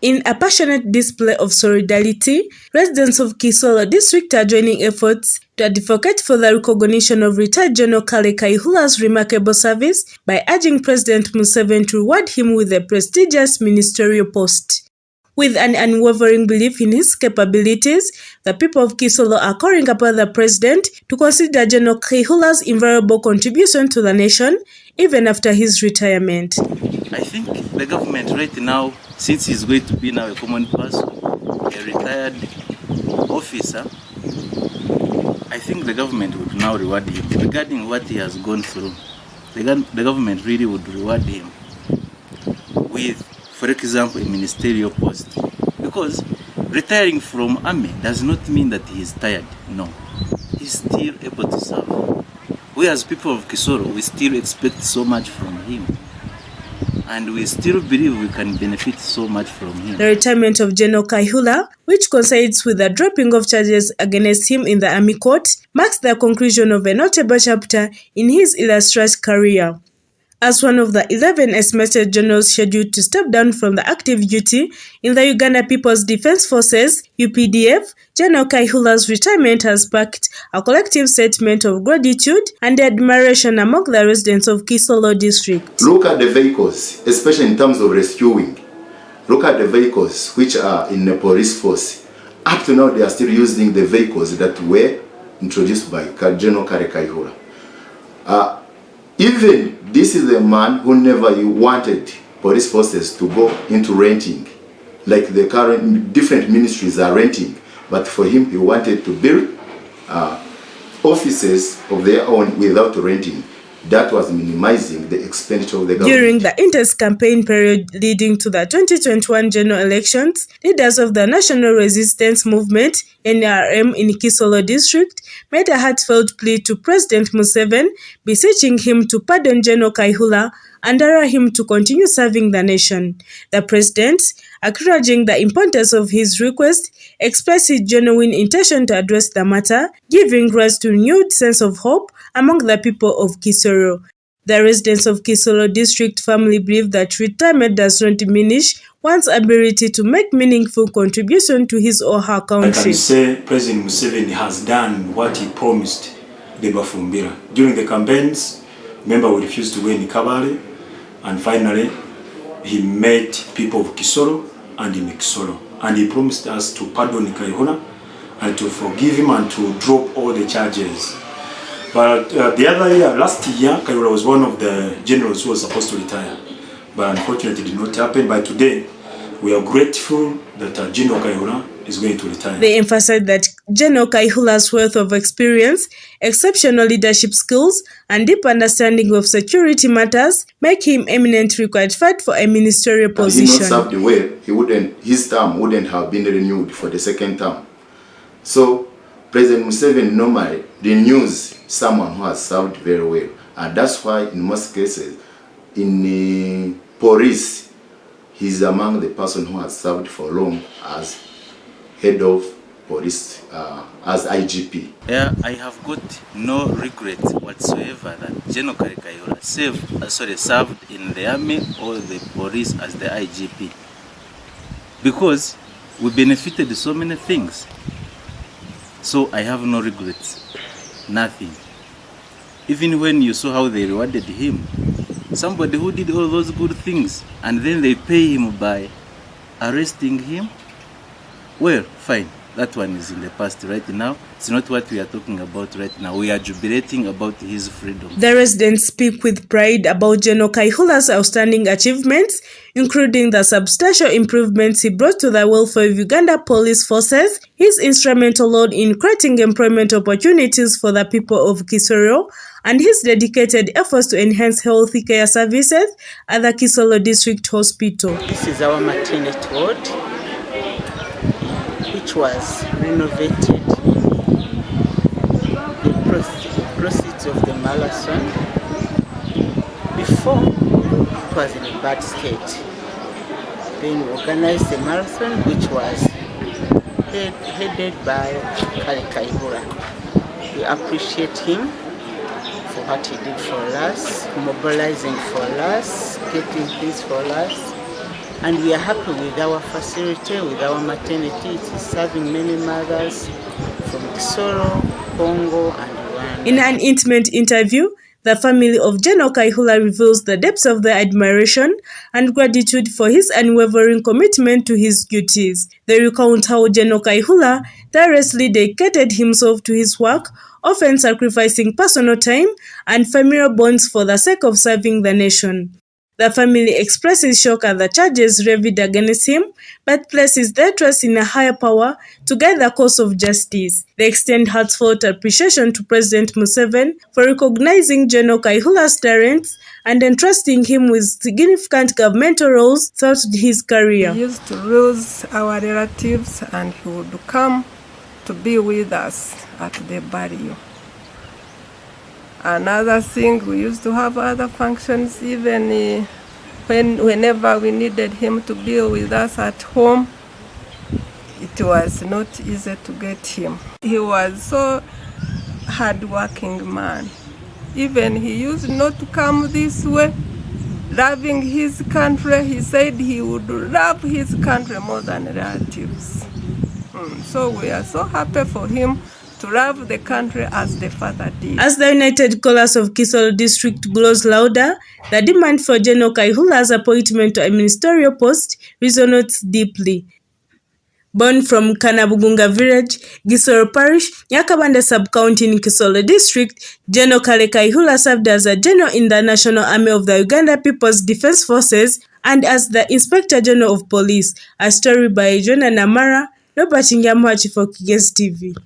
In a passionate display of solidarity, residents of Kisoro district are joining efforts to advocate for the recognition of retired General Kale Kayihura's remarkable service by urging President Museveni to reward him with a prestigious ministerial post. With an unwavering belief in his capabilities, the people of Kisoro are calling upon the president to consider General Kayihura's invaluable contribution to the nation, even after his retirement. I think the government right now, since he's going to be now a common person, a retired officer, I think the government would now reward him regarding what he has gone through. The government really would reward him with, for example, a ministerial post. Because retiring from army does not mean that he is tired. No, he's still able to serve. We as people of Kisoro, we still expect so much from him. And we still believe we can benefit so much from him. The retirement of General Kayihura, which coincides with the dropping of charges against him in the army court, marks the conclusion of a notable chapter in his illustrious career. As one of the 11 estimated generals scheduled to step down from the active duty in the Uganda Peoples Defence Forces, UPDF, General Kayihura's retirement has sparked a collective sentiment of gratitude and admiration among the residents of Kisoro district. Look at the vehicles, especially in terms of rescuing. Look at the vehicles which are in the police force. Up to now, they are still using the vehicles that were introduced by General Kale Kayihura. Even this is a man who never wanted police forces to go into renting, like the current different ministries are renting. But for him, he wanted to build offices of their own without renting. That was minimizing the expenditure of the government. During the intense campaign period leading to the 2021 general elections, leaders of the National Resistance Movement, NRM, in Kisoro district made a heartfelt plea to President Museveni, beseeching him to pardon General Kayihura and allow him to continue serving the nation. The president, acknowledging the importance of his request, expressed his genuine intention to address the matter, giving rise to a renewed sense of hope among the people of Kisoro. The residents of Kisoro district firmly believe that retirement does not diminish one's ability to make meaningful contribution to his or her country. I can say President Museveni has done what he promised the Bafumbira. During the campaigns, remember, we refused to go in Kabale, and finally he met people of Kisoro and in Kisoro, and he promised us to pardon Kayihura and to forgive him and to drop all the charges. But the other year, last year, Kayihura was one of the generals who was supposed to retire, but unfortunately it did not happen. But today we are grateful that General Kayihura is going to retire. They emphasized that General Kayihura's wealth of experience, exceptional leadership skills, and deep understanding of security matters make him eminently qualified for a ministerial position. Had he not served well, his term wouldn't have been renewed for the second term. So President Museveni normally renews someone who has served very well, and that's why in most cases in police, he's among the person who has served for long as head of police, as IGP. Yeah, I have got no regret whatsoever that General Kale Kayihura served in the army or the police as the IGP, because we benefited so many things. So I have no regrets, nothing. Even when you saw how they rewarded him, somebody who did all those good things, and then they pay him by arresting him, well, fine. That one is in the past right now. It's not what we are talking about right now. We are jubilating about his freedom. The residents speak with pride about General Kayihura's outstanding achievements, including the substantial improvements he brought to the welfare of Uganda Police Forces, his instrumental role in creating employment opportunities for the people of Kisoro, and his dedicated efforts to enhance health care services at the Kisoro District Hospital. This is our maternity ward, which was renovated. The proceeds of the marathon, before it was in a bad state. Then we organized the marathon, which was headed by Kale Kayihura. We appreciate him for what he did for us, mobilizing for us, getting things for us. And we are happy with our facility, with our maternity. It is serving many mothers from Kisoro, Congo, and Rwanda. In an intimate interview, the family of General Kayihura reveals the depths of their admiration and gratitude for his unwavering commitment to his duties. They recount how General Kayihura tirelessly dedicated himself to his work, often sacrificing personal time and familial bonds for the sake of serving the nation. The family expresses shock at the charges levied against him, but places their trust in a higher power to guide the course of justice. They extend heartfelt appreciation to President Museveni for recognizing General Kayihura's talents and entrusting him with significant governmental roles throughout his career. We used to lose our relatives and he would come to be with us at the burial. Another thing, we used to have other functions, even whenever we needed him to be with us at home, it was not easy to get him. He was so hard-working man. Even he used not to come this way, loving his country. He said he would love his country more than relatives. So we are so happy for him to love the country as the father did. As the United Chorus of Kisoro District grows louder, the demand for General Kayihura's appointment to a ministerial post resonates deeply. Born from Kanabugunga village, Kisoro Parish, Nyakabanda sub-county in Kisoro District, General Kale Kayihura served as a general in the National Army of the Uganda Peoples Defence Forces and as the Inspector General of Police. A story by Jonah Namara, Robert Ngamwachi for Kigezi TV.